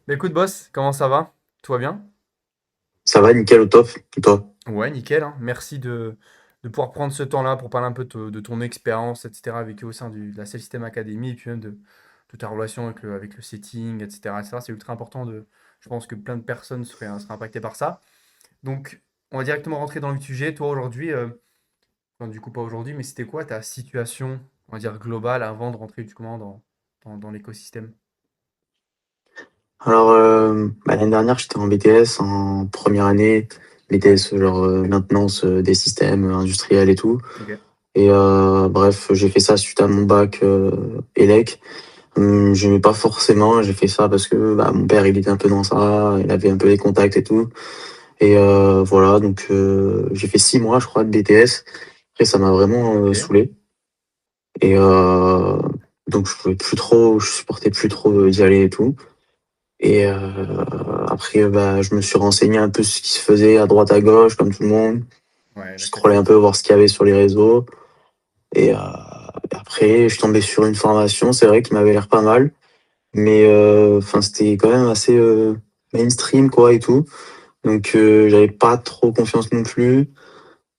Bah écoute, boss, comment ça va? Tout va bien? Ça va, nickel au top. Et toi? Ouais, nickel, hein. Merci de pouvoir prendre ce temps-là pour parler un peu de ton expérience, etc., vécue au sein de la Cell System Academy, et puis même de ta relation avec le setting, etc., etc. C'est ultra important je pense que plein de personnes seraient impactées par ça. Donc, on va directement rentrer dans le sujet. Toi, aujourd'hui, enfin, du coup, pas aujourd'hui, mais c'était quoi ta situation, on va dire, globale avant de rentrer, du coup, dans l'écosystème? L'année dernière, j'étais en BTS en première année, Ouais, BTS genre maintenance des systèmes industriels et tout. ok. Et bref, j'ai fait ça suite à mon bac ELEC. J'aimais pas forcément, j'ai fait ça parce que mon père il était un peu dans ça, il avait un peu les contacts et tout. Et voilà, donc j'ai fait 6 mois, je crois, de BTS. Après, ça m'a vraiment Ok. saoulé. Et donc je supportais plus trop d'y aller et tout. Et après, je me suis renseigné un peu ce qui se faisait à droite à gauche, comme tout le monde. Ouais, Je la scrollais un classique. peu voir ce qu'il y avait sur les réseaux. Et après, je suis tombé sur une formation, c'est vrai, qui m'avait l'air pas mal. Mais enfin, c'était quand même assez mainstream, quoi, et tout. Donc, j'avais pas trop confiance non plus.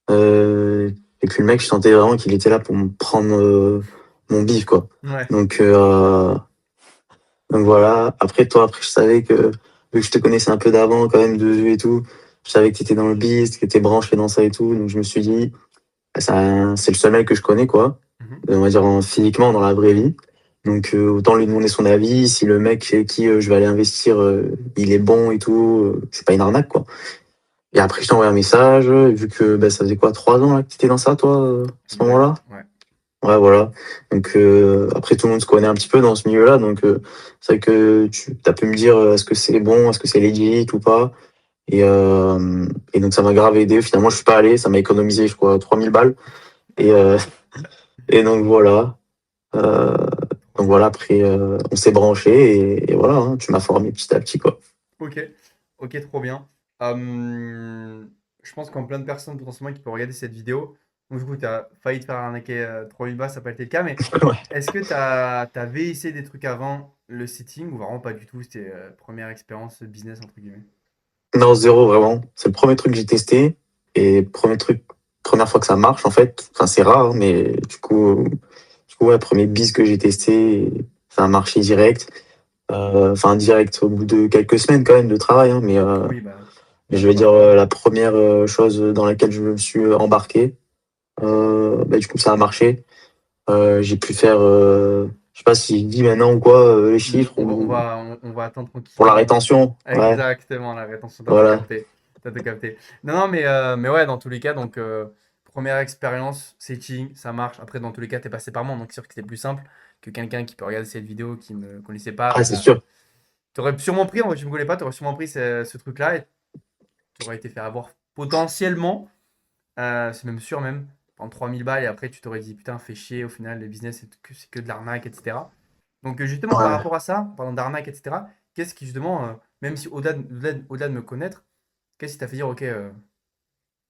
Euh, et puis le mec, je sentais vraiment qu'il était là pour me prendre mon bif, quoi. Ouais. Donc, voilà. Après, je savais que, vu que je te connaissais un peu d'avant, quand même, de vue et tout, je savais que tu étais dans le biz, que tu étais branché dans ça et tout. Donc je me suis dit, ça, c'est le seul mec que je connais, quoi. Mhm. On va dire physiquement, dans la vraie vie. Donc autant lui demander son avis. Si le mec chez qui je vais aller investir, il est bon et tout, c'est pas une arnaque, quoi. Et après, je t'ai envoyé un message, vu que ça faisait quoi, 3 ans là, que tu étais dans ça, toi, à ce Exact. moment-là? Ouais. Ouais, voilà. Donc après, tout le monde se connaît un petit peu dans ce milieu-là, donc c'est vrai que tu as pu me dire est-ce que c'est bon, est-ce que c'est legit ou pas. Et donc ça m'a grave aidé. Finalement, je suis pas allé, ça m'a économisé, je crois, 3000 balles. Et, et donc voilà. Euh, Trop donc stylé. voilà, après, on s'est branché et voilà, hein, tu m'as formé petit à petit, quoi. Ok, ok, trop bien. Je pense qu'en plein de personnes potentiellement qui peuvent regarder cette vidéo, donc du coup, tu as failli te faire arnaquer 3000 balles, ça n'a pas été le cas, mais Ouais. est-ce que t'avais essayé des trucs avant le sitting ou vraiment pas du tout? C'était première expérience business entre guillemets. Non, zéro, vraiment. C'est le premier truc que j'ai testé. Et premier truc, première fois que ça marche, en fait. Enfin, c'est rare, hein, mais du coup, ouais, premier bis que j'ai testé, ça a marché direct. Enfin, direct au bout de quelques semaines quand même de travail, hein, Oui, bah, mais bien je vais sûr, dire normal. la première chose dans laquelle je me suis embarqué. Du coup, ça a marché. J'ai pu faire, je sais pas si je dis maintenant ou quoi, les chiffres ou On va attendre pour la tranquillement. rétention. Ouais, Exactement, la rétention, t'as tout voilà. capté. T'as tout capté. Non, non, mais ouais, dans tous les cas, donc première expérience, setting, ça marche. Après, dans tous les cas, t'es passé par moi, donc c'est sûr que c'était plus simple que quelqu'un qui peut regarder cette vidéo qui me connaissait pas. Ah, c'est sûr. T'aurais sûrement pris, en vrai, tu me connais pas, t'aurais sûrement pris ce truc-là et t'aurais été fait avoir potentiellement, c'est même sûr même, prendre 3000 balles et après tu t'aurais dit putain, fais chier, au final, le business, c'est que de l'arnaque, etc. Donc justement, par Ouais. rapport à ça, parlant d'arnaque, etc., qu'est-ce qui justement, même si au-delà de me connaître, qu'est-ce qui t'a fait dire, ok,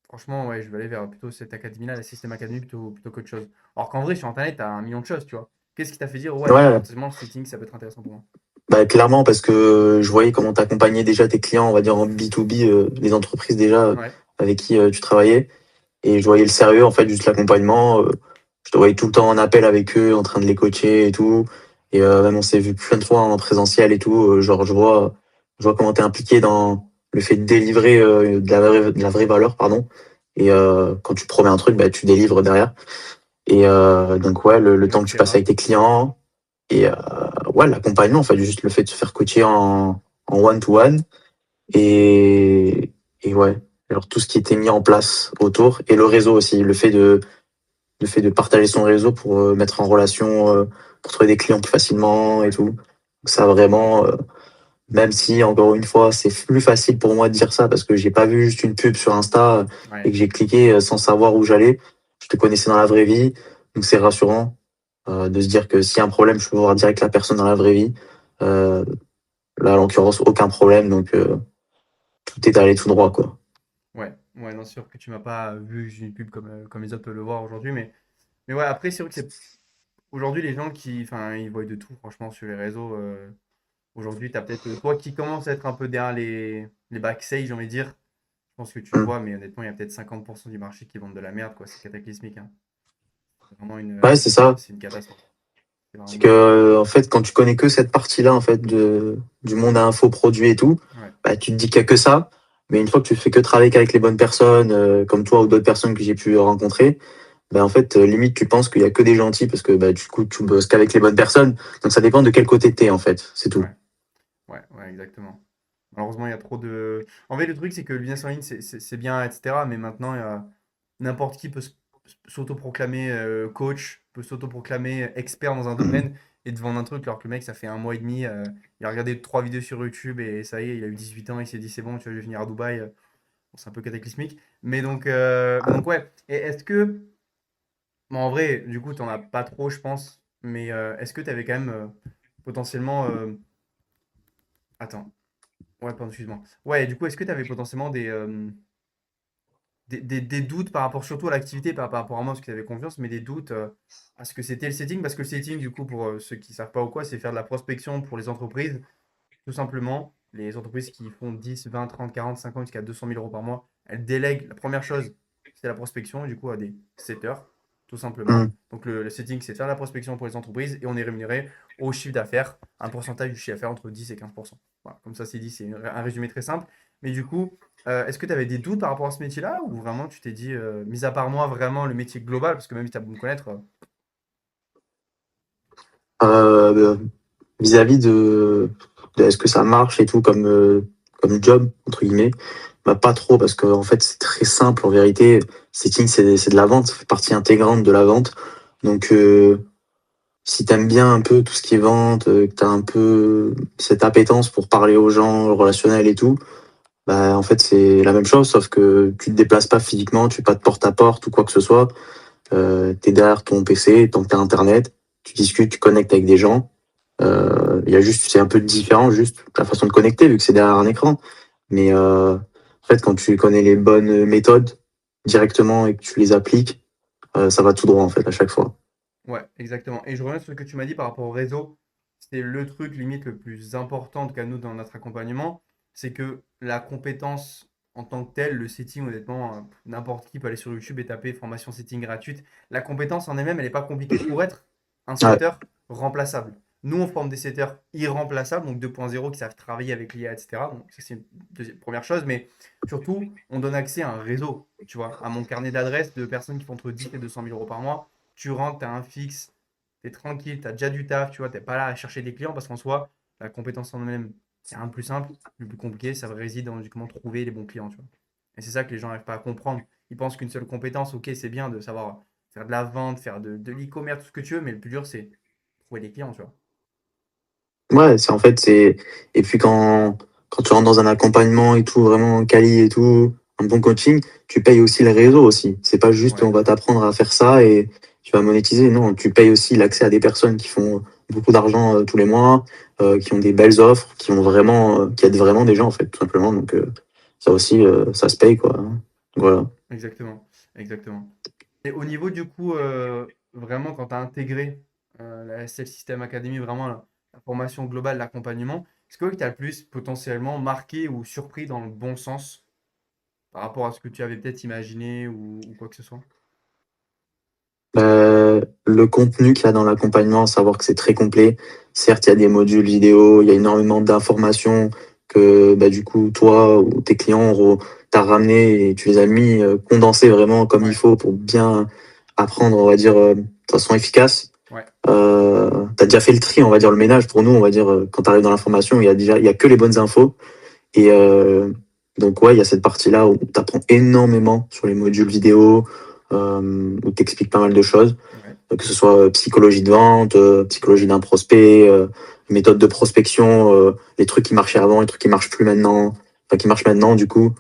franchement, ouais, je vais aller vers plutôt cette académie-là, la System Academy, plutôt qu'autre chose. Alors qu'en vrai, sur Internet, t'as un million de choses, tu vois. Qu'est-ce qui t'a fait dire, ouais, Ouais, potentiellement, le setting, ça peut être intéressant pour moi. clairement, parce que je voyais comment t'accompagnais déjà tes clients, on va dire en B2B, les entreprises déjà Ouais, avec qui tu travaillais. Et je voyais le sérieux, en fait, juste l'accompagnement. Je te voyais tout le temps en appel avec eux, en train de les coacher et tout. Et même on s'est vu plein de fois en présentiel et tout. Genre, je vois comment t'es impliqué dans le fait de délivrer de la vraie valeur, pardon. Et quand tu promets un truc, tu délivres derrière. Et donc, ouais, le temps que tu passes etc. avec tes clients. Et ouais, l'accompagnement, en fait, juste le fait de se faire coacher en one-to-one. Et ouais, alors tout ce qui était mis en place autour. Et le réseau aussi, le fait de partager son réseau pour mettre en relation, pour trouver des clients plus facilement et Ouais, tout. Donc ça vraiment, même si encore une fois, c'est plus facile pour moi de dire ça parce que j'ai pas vu juste une pub sur Insta et ouais, que j'ai cliqué sans savoir où j'allais. Je te connaissais dans la vraie vie, donc c'est rassurant de se dire que s'il y a un problème, je peux voir direct la personne dans la vraie vie. Euh, Là, en l'occurrence, aucun problème, donc tout est allé tout droit, quoi. ouais, ouais, non, c'est sûr que tu m'as pas vu une pub comme les autres peuvent le voir aujourd'hui, mais ouais, après, c'est vrai que c'est aujourd'hui les gens qui, enfin, ils voient de tout, franchement, sur les réseaux. Aujourd'hui, tu as peut-être toi qui commence à être un peu derrière les backstage, j'ai envie de dire. Je pense que tu le Mm. vois, mais honnêtement, il y a peut-être 50% du marché qui vendent de la merde, quoi. C'est cataclysmique, hein. C'est vraiment Ouais, c'est ça. c'est une catastrophe. C'est C'est vraiment. que, en fait, quand tu connais que cette partie-là, en fait, du monde info, produit et tout, Ouais, bah, tu te dis qu'il n'y a que ça. Mais une fois que tu fais que travailler avec les bonnes personnes, comme toi ou d'autres personnes que j'ai pu rencontrer, bah, en fait, limite, tu penses qu'il y a que des gentils parce que, bah, du coup, tu bosses qu'avec les bonnes personnes. Donc, ça dépend de quel côté t'es, en fait. C'est tout. ouais, ouais, exactement. Malheureusement, il y a trop de. En fait, le truc, c'est que le business en ligne, c'est bien, etc. Mais maintenant, n'importe qui peut s'autoproclamer coach, peut s'autoproclamer expert dans un Mm. domaine et te vendre un truc, alors que le mec, ça fait un mois et demi, il a regardé 3 vidéos sur YouTube et ça y est, il a eu 18 ans, il s'est dit c'est bon, tu vois, je vais venir à Dubaï. Bon, c'est un peu cataclysmique. Mais donc ouais. Et est-ce que, bon, en vrai, du coup, t'en as pas trop, je pense. Mais est-ce que tu avais quand même potentiellement. Attends. Ouais, pardon, excuse-moi. Ouais, du coup, est-ce que tu avais potentiellement des doutes par rapport surtout à l'activité, pas par rapport à moi, parce que tu avais confiance, mais des doutes à ce que c'était le setting? Parce que le setting, du coup, pour ceux qui ne savent pas ou quoi, c'est faire de la prospection pour les entreprises. Tout simplement, les entreprises qui font 10, 20, 30, 40, 50 jusqu'à 200 000 euros par mois, elles délèguent la première chose, c'est la prospection, et du coup, à des setters, tout simplement. Mm. Donc, le setting, c'est de faire la prospection pour les entreprises et on est rémunéré au chiffre d'affaires, un pourcentage du chiffre d'affaires entre 10 et 15%. Voilà, comme ça, c'est dit, c'est un résumé très simple. Mais du coup, est-ce que tu avais des doutes par rapport à ce métier-là ou vraiment tu t'es dit, mis à part moi, vraiment le métier global, parce que même si tu as beau me connaître, Euh, vis-à-vis de est-ce que ça marche et tout comme job, entre guillemets, bah, pas trop, parce que en fait, c'est très simple en vérité. Setting, c'est de la vente, ça fait partie intégrante de la vente. Donc, si t'aimes bien un peu tout ce qui est vente, que t'as un peu cette appétence pour parler aux gens, le relationnel et tout, bah, en fait, c'est la même chose, sauf que tu te déplaces pas physiquement, tu fais pas de porte à porte ou quoi que ce soit. T'es derrière ton PC, tant que t'as Internet, tu discutes, tu connectes avec des gens. Il y a juste, c'est un peu différent, juste la façon de connecter, vu que c'est derrière un écran. Mais en fait, quand tu connais les bonnes méthodes directement et que tu les appliques, ça va tout droit, en fait, à chaque fois. ouais, exactement. Et je reviens sur ce que tu m'as dit par rapport au réseau. C'est le truc limite le plus important, en tout cas nous, dans notre accompagnement, c'est que la compétence en tant que telle, le setting, honnêtement, n'importe qui peut aller sur YouTube et taper formation setting gratuite. La compétence en elle-même, elle n'est pas compliquée pour être un Ouais, setter remplaçable. Nous, on forme des setters irremplaçables, donc 2.0 qui savent travailler avec l'IA, etc. Donc, ça, c'est une première chose. Mais surtout, on donne accès à un réseau, tu vois, à mon carnet d'adresses de personnes qui font entre 10 et 200 000 euros par mois. Tu rentres, tu as un fixe, tu es tranquille, tu as déjà du taf, tu vois, tu n'es pas là à chercher des clients parce qu'en soi, la compétence en elle-même, il n'y a rien de plus simple. Le plus compliqué, ça réside dans comment trouver les bons clients, tu vois. Et c'est ça que les gens n'arrivent pas à comprendre. Ils pensent qu'une seule compétence, ok, c'est bien de savoir faire de la vente, faire de l'e-commerce, tout ce que tu veux, mais le plus dur, c'est trouver des clients, tu vois. ouais, c'est en fait, c'est. Et puis quand tu rentres dans un accompagnement et tout, vraiment quali et tout, un bon coaching, tu payes aussi le réseau aussi. C'est pas juste Ouais, on va t'apprendre à faire ça et tu vas monétiser. Non, tu payes aussi l'accès à des personnes qui font beaucoup d'argent tous les mois, qui ont des belles offres, qui aident vraiment des gens en fait, tout simplement. Donc ça aussi, ça se paye quoi. Voilà. exactement. Exactement. Et au niveau du coup, vraiment, quand tu as intégré la SL System Academy, vraiment la formation globale, l'accompagnement, est-ce que tu as le plus potentiellement marqué ou surpris dans le bon sens par rapport à ce que tu avais peut-être imaginé ou quoi que ce soit? Le contenu qu'il y a dans l'accompagnement, à savoir que c'est très complet. Certes, il y a des modules vidéo, il y a énormément d'informations que bah, du coup, toi ou tes clients t'as ramené et tu les as mis condensés vraiment comme il Ouais, faut pour bien apprendre, on va dire, de façon efficace. ouais, T'as déjà fait le tri, on va dire, le ménage pour nous, on va dire, quand tu arrives dans l'information, il y a que les bonnes infos. Et donc, ouais, il y a cette partie-là où tu apprends énormément sur les modules vidéo, où tu expliques pas mal de choses, ouais, que ce soit psychologie de vente, psychologie d'un prospect, méthode de prospection, les trucs qui marchaient avant, les trucs qui marchent plus maintenant, enfin qui marchent maintenant, du coup.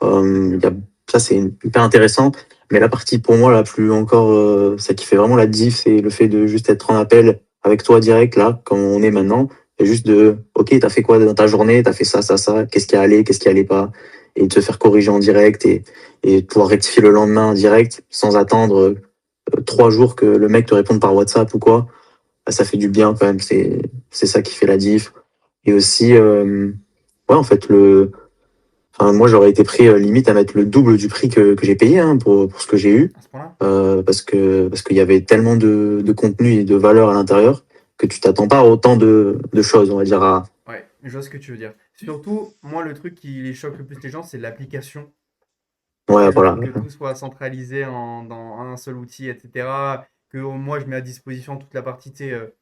c'est Euh, sûr. y a, ça, c'est hyper intéressant. Mais la partie pour moi la plus encore, celle qui fait vraiment la diff, c'est le fait de juste être en appel avec toi direct, là, comme on est maintenant. Et juste ok, t'as fait quoi dans ta journée, t'as fait ça, ça, ça, qu'est-ce qui allait, qu'est-ce qui allait pas, et de se faire corriger en direct et de pouvoir rectifier le lendemain en direct sans attendre 3 jours que le mec te réponde par WhatsApp ou quoi. Bah, ça fait du bien quand même, c'est ça qui fait la diff. Et aussi, ouais, en fait, enfin, moi, j'aurais été prêt limite à mettre le double du prix que j'ai payé hein, pour ce que j'ai eu. À ce point-là? Parce qu'il y avait tellement de contenu et de valeur à l'intérieur que tu t'attends pas à autant de choses, on va dire. Ouais, je vois ce que tu veux dire. Surtout, moi, le truc qui les choque le plus les gens, c'est l'application. Ouais, C'est le voilà. fait que tout soit centralisé dans un seul outil, etc. Que moi, je mets à disposition toute la partie, tu sais,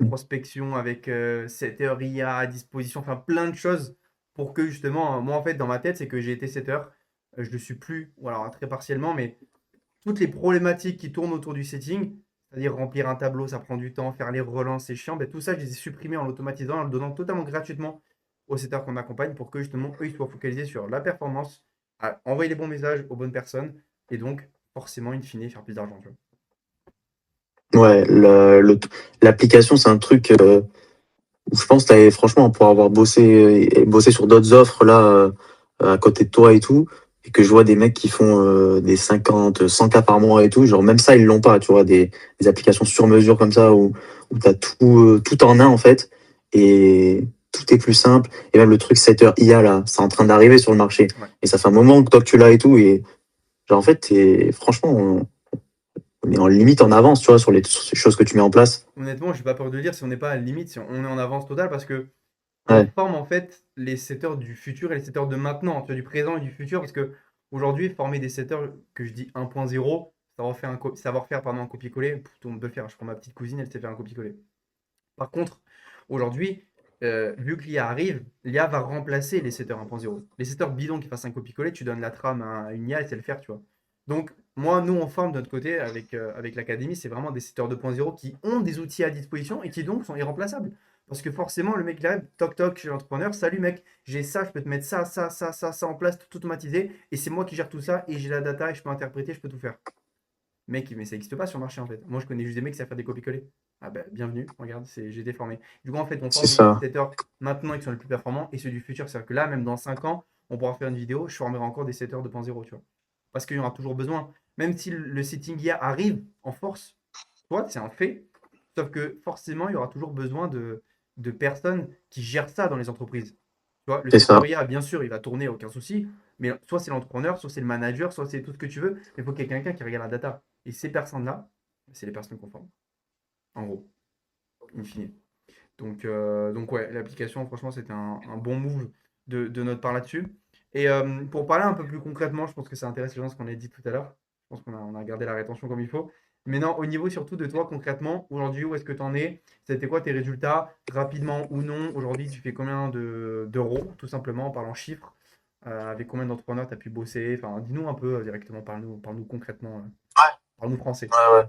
prospection avec setter IA à disposition, enfin plein de choses pour que justement, moi en fait, dans ma tête, c'est que j'ai été setter. Je ne le suis plus, ou alors très partiellement, mais toutes les problématiques qui tournent autour du setting, c'est-à-dire remplir un tableau, ça prend du temps, faire les relances, c'est chiant, ben, tout ça, je les ai supprimés en l'automatisant, en le donnant totalement gratuitement aux setters qu'on accompagne pour que justement, eux, ils soient focalisés sur la performance, à envoyer les bons messages aux bonnes personnes, et donc, forcément, in fine, faire plus d'argent. Tu vois. Ouais, l'application, c'est un truc où je pense que franchement, pour avoir bossé sur d'autres offres là, à côté de toi et tout, et que je vois des mecs qui font des 50, 100 k par mois et tout, genre même ça, ils l'ont pas, tu vois, des applications sur mesure comme ça où t'as tout en un en fait, et tout est plus simple. Et même le truc 7 heures IA là, c'est en train d'arriver sur le marché. Ouais. Et ça fait un moment que toi que tu l'as et tout, et genre en fait, franchement, on est en limite en avance, tu vois, sur ces choses que tu mets en place. Honnêtement, j'ai pas peur de le dire si on n'est pas à la limite, si on est en avance totale, parce que on Ouais, forme en fait les setters du futur et les setters de maintenant, tu vois, du présent et du futur, parce que aujourd'hui, former des setters que je dis 1.0, savoir faire pardon, un copier-coller, tout le monde peut le faire. Je prends ma petite cousine, elle sait faire un copier-coller. Par contre, aujourd'hui, vu que l'IA arrive, l'IA va remplacer les setters 1.0. Les setters bidons qui fassent un copier-coller, tu donnes la trame à une IA, elle sait le faire, tu vois. Donc, moi, nous, on forme de notre côté avec l'académie, c'est vraiment des setters 2.0 qui ont des outils à disposition et qui donc sont irremplaçables. Parce que forcément, le mec il arrive, toc toc, chez l'entrepreneur, salut mec, j'ai ça, je peux te mettre ça, ça, ça, ça, ça en place, tout automatisé, et c'est moi qui gère tout ça, et j'ai la data, et je peux interpréter, je peux tout faire. Mec, mais ça n'existe pas sur le marché en fait. Moi, je connais juste des mecs qui savent faire des copier-coller. Ah bah, bienvenue, regarde, j'ai été formé. Du coup, en fait, on c'est forme des ça. setters maintenant qui sont les plus performants et ceux du futur. C'est-à-dire que là, même dans 5 ans, on pourra faire une vidéo, je formerai encore des setters 2.0, tu vois. Parce qu'il y en aura toujours besoin. Même si le setting IA arrive en force, toi, c'est un fait. Sauf que forcément, il y aura toujours besoin de personnes qui gèrent ça dans les entreprises. Tu vois, le C'est setter ça. IA, bien sûr, il va tourner, aucun souci. Mais soit c'est l'entrepreneur, soit c'est le manager, soit c'est tout ce que tu veux. Mais il faut qu'il y ait quelqu'un qui regarde la data. Et ces personnes-là, c'est les personnes conformes, en gros, in fine. Donc ouais, l'application, franchement, c'était un bon move de notre part là-dessus. Et pour parler un peu plus concrètement, je pense que ça intéresse les gens ce qu'on a dit tout à l'heure. Je pense qu'on a gardé la rétention comme il faut. Mais non, au niveau surtout de toi concrètement, aujourd'hui, où est-ce que tu en es? C'était quoi tes résultats? Rapidement ou non, aujourd'hui, tu fais combien d'euros, tout simplement, en parlant chiffres? Avec combien d'entrepreneurs tu as pu bosser? Enfin, dis-nous un peu directement, parle-nous concrètement, parle-nous français. Ouais, ouais.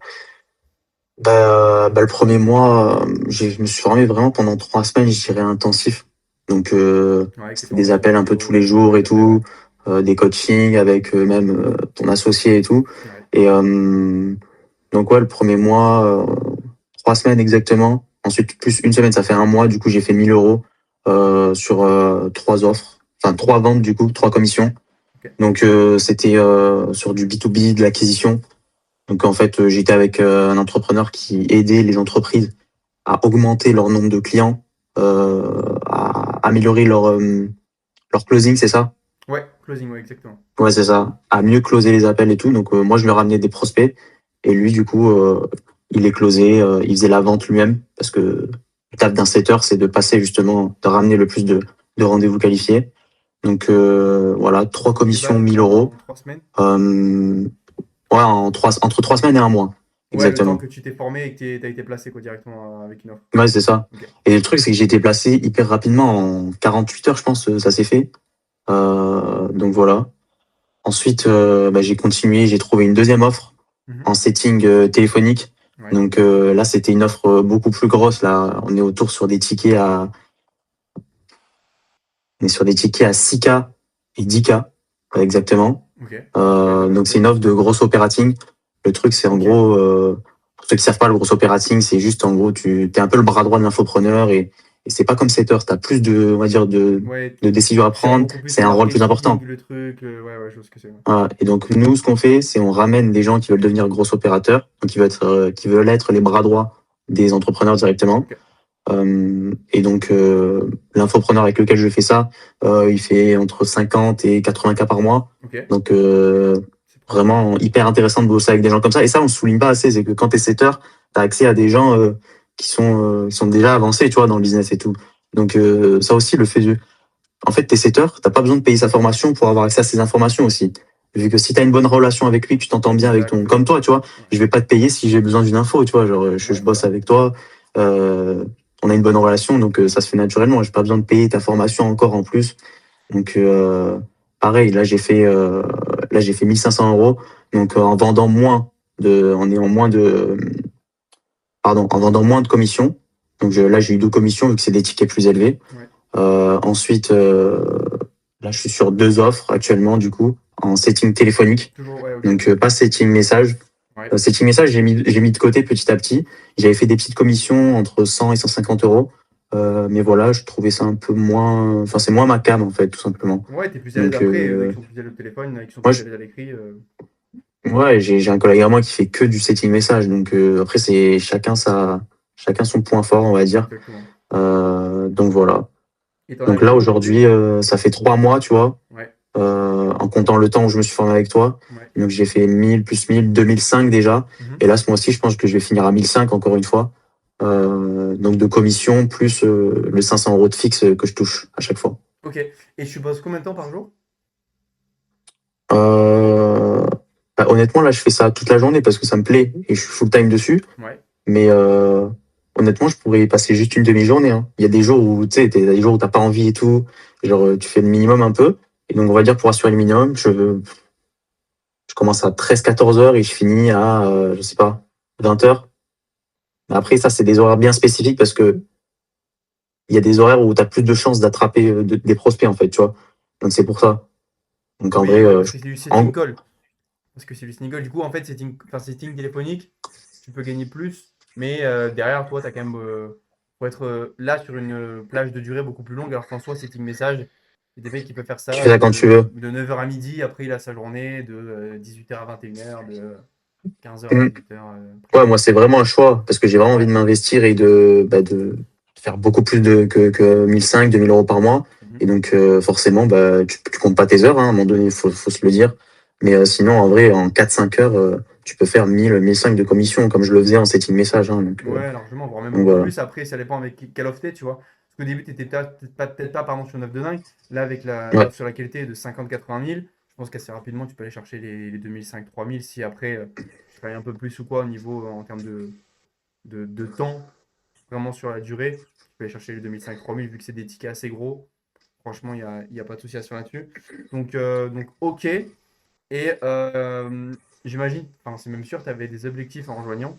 Le premier mois, je me suis formé vraiment pendant 3 semaines, je dirais intensif. Donc, Ouais, avec les c'était des formations appels un peu tous vidéo, les jours et les appels, ouais. tout, des coachings avec même ton associé et tout. Ouais, Et donc, ouais, le premier mois, 3 semaines exactement. Ensuite, plus une semaine, ça fait un mois. Du coup, j'ai fait 1 000 € sur 3 offres. Enfin, 3 ventes, du coup, 3 commissions. ok. Donc, c'était sur du B2B, de l'acquisition. Donc en fait, j'étais avec un entrepreneur qui aidait les entreprises à augmenter leur nombre de clients, à améliorer leur closing, c'est ça? Ouais, closing, ouais, exactement. Ouais, c'est ça. À mieux closer les appels et tout. Donc moi, je lui ramenais des prospects et lui, du coup, il les closait, il faisait la vente lui-même parce que le taf d'un setter, c'est de passer justement, de ramener le plus de rendez-vous qualifiés. Donc voilà, trois Mille commissions, balles 1000 euros. en 3 semaines. Ouais, entre 3 semaines et un mois, Ouais, le temps exactement. que tu t'es formé et que tu as été placé quoi, directement avec une offre. Ouais, c'est ça. Ok. Et le truc, c'est que j'ai été placé hyper rapidement, en 48 heures, je pense, ça s'est fait. Donc voilà. Ensuite, j'ai continué, j'ai trouvé une deuxième offre Mhm. en setting téléphonique. Ouais. Donc là, c'était une offre beaucoup plus grosse. Là, on est sur des tickets à 6K et 10K, exactement. Ok. Parfait, bah Donc c'est une parfait. offre de gros operating. Le truc, c'est en Ok. gros, pour ceux qui savent pas, le gros operating, c'est juste en gros, tu es un peu le bras droit de l'infopreneur et c'est pas comme setter. Tu as plus on va dire, Ouais, de décisions à tu gères prendre. beaucoup plus C'est le un rôle plus marketing, important. le truc. Ouais, ouais, je vois ce que c'est. Ouais. Voilà. Et donc, nous, ce qu'on fait, c'est on ramène des gens qui veulent devenir gros opérateurs, donc qui veulent être les bras droits des entrepreneurs directement. Ok. Et donc, l'infopreneur avec lequel je fais ça, il fait entre 50 et 80 k par mois. Ok, Donc, c'est propre. vraiment hyper intéressant de bosser avec des gens comme ça. Et ça, on ne souligne pas assez, c'est que quand tu es setter, tu as accès à des gens qui sont déjà avancés, tu vois, dans le business et tout. Donc, ça aussi, le fait de... En fait, t'es setter, t'as pas besoin de payer sa formation pour avoir accès à ces informations aussi. Vu que si tu as une bonne relation avec lui, que tu t'entends bien avec ton... Comme Exactement. toi, tu vois, Ouais, je vais pas te payer si j'ai besoin d'une info, tu vois. Genre, je ouais, bosse voilà. avec toi, euh, on a une bonne relation, donc ça se fait naturellement. J'ai pas besoin de payer ta formation encore en plus. Donc, pareil, là, j'ai fait 1 500 euros. Donc, en vendant moins en ayant moins de, pardon, en vendant moins de commissions. Donc, là, j'ai eu 2 commissions vu que c'est des tickets plus élevés. Ouais. Ensuite, là, je suis sur 2 offres actuellement, du coup, en setting téléphonique. Toujours, ouais, ok. Donc, pas setting message. Ouais. Setting message, j'ai mis de côté petit à petit. J'avais fait des petites commissions entre 100 et 150 euros. Mais voilà, je trouvais ça un peu moins. Enfin, c'est moins ma cam, en fait, tout simplement. Ouais, t'es plus à l'aise Donc, après, eux qui sont plus à l'aise au téléphone, qui sont moi, plus à l'aise à l'écrit. ouais, j'ai un collègue à moi qui fait que du setting message. Donc, après, c'est chacun son point fort, on va dire. Exactement. Donc, voilà. Et t'en as Donc là, combien aujourd'hui? aujourd'hui, ça fait 3 mois, tu vois. Ouais, En comptant le temps où je me suis formé avec toi. ouais. Donc j'ai fait 1000 plus 1000, 2005 déjà. Mhm. Et là, ce mois-ci, je pense que je vais finir à 1005 encore une fois. Donc de commission plus le 500 euros de fixe que je touche à chaque fois. Ok. Et tu bosses combien de temps par jour? Euh, honnêtement, là, je fais ça toute la journée parce que ça me plaît et je suis full time dessus. Ouais. Mais honnêtement, je pourrais y passer juste une demi-journée, hein. Il y a des jours où tu sais, t'as des jours où t'as pas envie et tout. Genre, tu fais le minimum un peu. Et donc, on va dire pour assurer le minimum, je commence à 13 14 heures et je finis à, je sais pas, 20 heures. Après, ça, c'est des horaires bien spécifiques parce que il y a des horaires où tu as plus de chances d'attraper des prospects, en fait, tu vois. Donc, c'est pour ça. Donc, en Oui, vrai, ouais, parce que c'est du setting en- call. Parce que c'est du setting call. Du coup, en fait, setting téléphonique, tu peux gagner plus. Mais derrière, toi, tu as quand même. Pour être là sur une plage de durée beaucoup plus longue, alors qu'en soi, setting message, il y a des mecs qui peuvent faire tu ça fais ça quand tu veux. de 9h à midi. Après, il a sa journée de 18h à 21h, de 15h à Mm. 18h. Ouais, moi, c'est vraiment un choix parce que j'ai vraiment envie Ouais. de m'investir et de faire beaucoup plus que 1500, 2000 euros par mois. Et Mhm. donc, forcément, tu comptes pas tes heures, hein, à un moment donné, faut se le dire. Mais sinon, en vrai, en 4 5 heures, tu peux faire 1000, 1500 de commission comme je le faisais en setting message, hein. Ouais, largement, voire même Donc beaucoup voilà. plus. Après, ça dépend avec quelle offre t'es, tu vois. Parce qu'au début, t'étais peut-être pas pardon, sur 9 de dingue. Là, avec Ouais, l'offre sur la qualité de 50-80 000, je pense qu'assez rapidement, tu peux aller chercher les 2005-3000 si après, tu travailles un peu plus ou quoi au niveau en termes de temps, vraiment sur la durée. Tu peux aller chercher les 2005-3000 vu que c'est des tickets assez gros. Franchement, il y a pas de souci à se faire là-dessus. Donc, ok. Et j'imagine, enfin, c'est même sûr, tu avais des objectifs en rejoignant.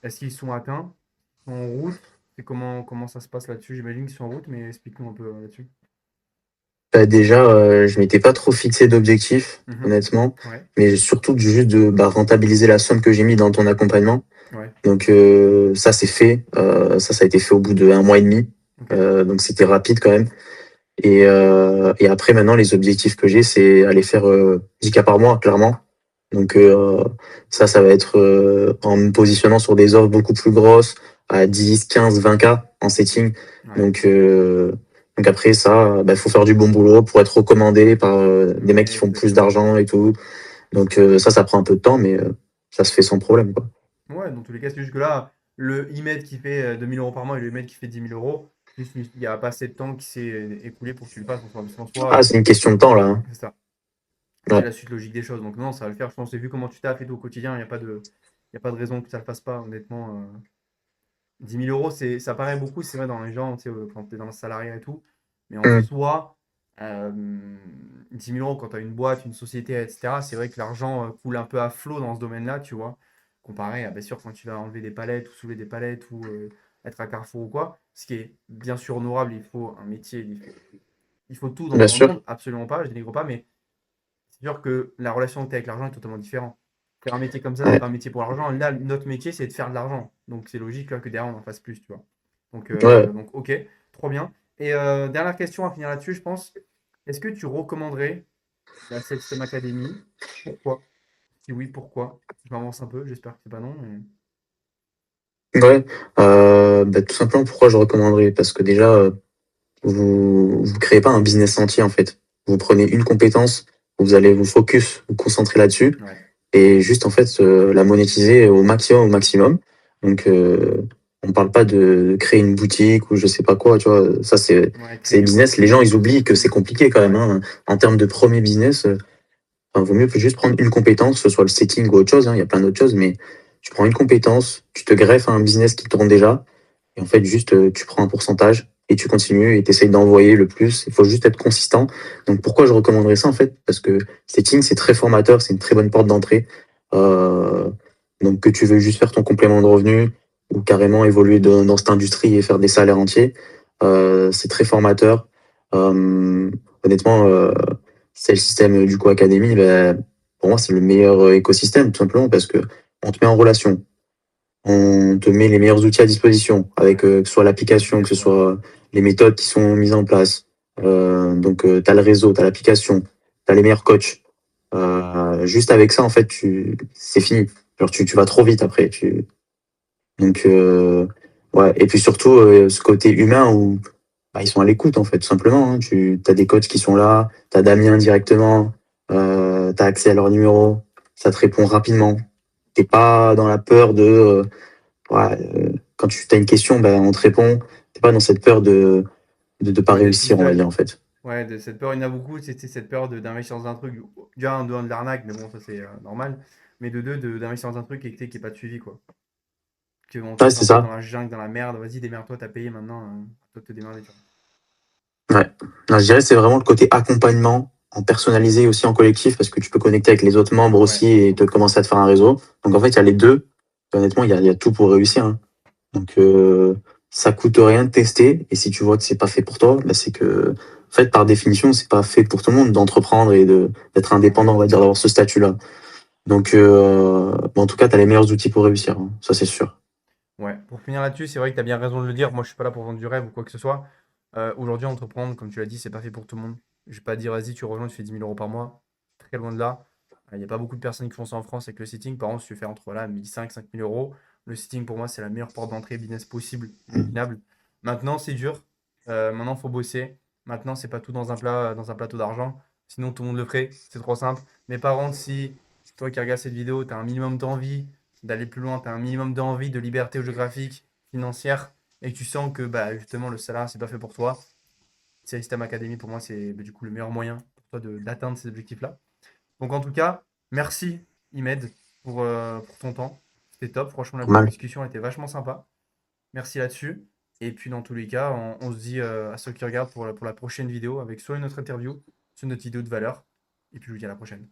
Est-ce qu'ils sont atteints? En route? C'est comment ça se passe là-dessus? J'imagine qu'ils sont en route, mais explique-nous un peu là-dessus. déjà, je m'étais pas trop fixé d'objectifs, Mhm. honnêtement, Ouais, mais surtout juste de rentabiliser la somme que j'ai mis dans ton accompagnement. ouais, Donc ça, c'est fait. Ça a été fait au bout de 1 mois et demi. ok. Donc c'était rapide quand même. Et après, maintenant, les objectifs que j'ai, c'est aller faire 10 cas par mois, clairement. Donc ça va être en me positionnant sur des offres beaucoup plus grosses, à 10 15 20 cas en setting. Ouais. Donc, donc après ça, faut faire du bon boulot pour être recommandé par des mecs qui Ouais, font plus exactement. d'argent et tout. Donc ça prend un peu de temps, mais ça se fait sans problème, quoi. Ouais, dans tous les cas, c'est juste que là, le email qui fait 2 000 € par mois et le email qui fait 10 000 €, juste, il n'y a pas assez de temps qui s'est écoulé pour que tu le fasses en soi. Ah, c'est une question de temps là, hein. C'est ça. C'est Ouais. la suite logique des choses. Donc non, ça va le faire. Je pense que vu comment tu taffes et tout au quotidien, il y a pas de raison que ça ne le fasse pas, honnêtement. 10 000 euros, ça paraît beaucoup, c'est vrai, dans les gens, tu sais, quand tu es dans le salariat et tout. Mais en Mm. soi, 10 000 € quand tu as une boîte, une société, etc., c'est vrai que l'argent coule un peu à flot dans ce domaine-là, tu vois. Comparé à, bien sûr, quand tu vas enlever des palettes ou soulever des palettes ou être à Carrefour ou quoi, ce qui est bien sûr honorable, il faut un métier, il faut tout Bien dans le sûr. monde, absolument pas, je dénigre pas, mais c'est sûr que la relation que tu as avec l'argent est totalement différente. Faire un métier comme ça, c'est Ouais. pas un métier pour l'argent. Là, notre métier, c'est de faire de l'argent. Donc, c'est logique là, que derrière, on en fasse plus, tu vois. Ouais. Donc ok, trop bien. Et dernière question à finir là-dessus, je pense. Est-ce que tu recommanderais la System Academy? Pourquoi? Si oui, pourquoi? Je m'avance un peu, j'espère que c'est pas non. Ouais, bah, tout simplement pourquoi je recommanderais? Parce que déjà, vous créez pas un business entier, en fait. Vous prenez une compétence, vous allez vous focus, vous concentrer là-dessus Ouais. et juste, en fait, la monétiser au maximum, au maximum. Donc, on parle pas de créer une boutique ou je sais pas quoi, tu vois? Ça, Ouais, créer c'est du business. Les contenu. gens, ils oublient que c'est compliqué quand même, Ouais. hein. En termes de premier business, enfin, vaut mieux que juste prendre une compétence, que ce soit le setting ou autre chose, hein. Il y a plein d'autres choses, mais tu prends une compétence, tu te greffes à un business qui tourne déjà et en fait, juste, tu prends un pourcentage et tu continues et tu essayes d'envoyer le plus. Il faut juste être consistant. Donc, pourquoi je recommanderais ça, en fait? Parce que Setting, c'est très formateur, c'est une très bonne porte d'entrée. Euh, donc, que tu veux juste faire ton complément de revenu ou carrément évoluer dans cette industrie et faire des salaires entiers, c'est très formateur. Honnêtement, c'est le système du coup Academy, ben, pour moi, c'est le meilleur écosystème, tout simplement, parce que on te met en relation, on te met les meilleurs outils à disposition, avec Ouais. que ce soit l'application, que ce L'APS, ouais. soit les méthodes qui sont mises en place. Donc, tu as le réseau, tu as l'application, tu as les meilleurs coachs. Juste avec ça, en fait, c'est fini. Genre, tu vas trop vite après. Donc, ouais. Et puis surtout, ce côté humain où bah, ils sont à l'écoute, en fait, tout simplement, hein. Tu as des coachs qui sont là, tu as Damien directement, tu as accès à leur numéro, ça te répond rapidement. T'es pas dans la peur de ouais, quand tu as une question, ben, on te répond. T'es pas dans cette peur de pas Ouais, d'être tout réussir, on va dire, seul. en fait. Ouais, de cette peur, il y en a beaucoup, c'est cette peur d'investir dans un truc. Déjà, un, de l'arnaque, mais bon, ça c'est normal. Mais de deux, d'investir dans un truc et qui est pas de suivi, quoi. Que on te Ouais, laisse c'est un peu dans ça. la jungle, dans la merde. Vas-y, démerde-toi, t'as payé maintenant. Toi de te démerder, tu Ouais. Non, je dirais que c'est vraiment le côté accompagnement, en personnalisé aussi en collectif, parce que tu peux connecter avec les autres membres vois. Ouais, aussi et te commencer à te faire un réseau. Donc, en fait, il y a les deux. Et honnêtement, il y a tout pour réussir, hein. Donc, ça coûte rien de tester. Et si tu vois que c'est pas fait pour toi, bah, c'est que, en fait, par définition, c'est pas fait pour tout le monde d'entreprendre et d'être indépendant, ouais, on va c'est dire, ça. d'avoir ce statut-là. Donc, bon, en tout cas, tu as les meilleurs outils pour réussir, hein. Ça, c'est sûr. Ouais, pour finir là-dessus, c'est vrai que tu as bien raison de le dire. Moi, je suis pas là pour vendre du rêve ou quoi que ce soit. Aujourd'hui, entreprendre, comme tu l'as dit, c'est pas fait pour tout le monde. Je vais pas dire, vas-y, tu rejoins, tu fais 10 000 euros par mois. Très loin de là. Il n'y a pas beaucoup de personnes qui font ça en France avec le sitting. Par exemple, si tu fais entre là, 1 500 5 000 euros, le sitting, pour moi, c'est la meilleure porte d'entrée business possible, imaginable. Maintenant, c'est dur. Maintenant, il faut bosser. Maintenant, c'est pas tout dans un plateau d'argent. Sinon, tout le monde le ferait. C'est trop simple. Mais par contre, si toi qui regardes cette vidéo, tu as un minimum d'envie d'aller plus loin, tu as un minimum d'envie, de liberté géographique, financière, et que tu sens que bah, justement le salaire, c'est pas fait pour toi, System Academy, pour moi, c'est bah, du coup le meilleur moyen pour toi d'atteindre ces objectifs-là. Donc en tout cas, merci Imed pour ton temps. C'était top. Franchement, la Normal. discussion était vachement sympa. Merci là-dessus. Et puis dans tous les cas, on se dit à ceux qui regardent pour la prochaine vidéo avec soit une autre interview, soit une autre vidéo de valeur. Et puis je vous dis à la prochaine.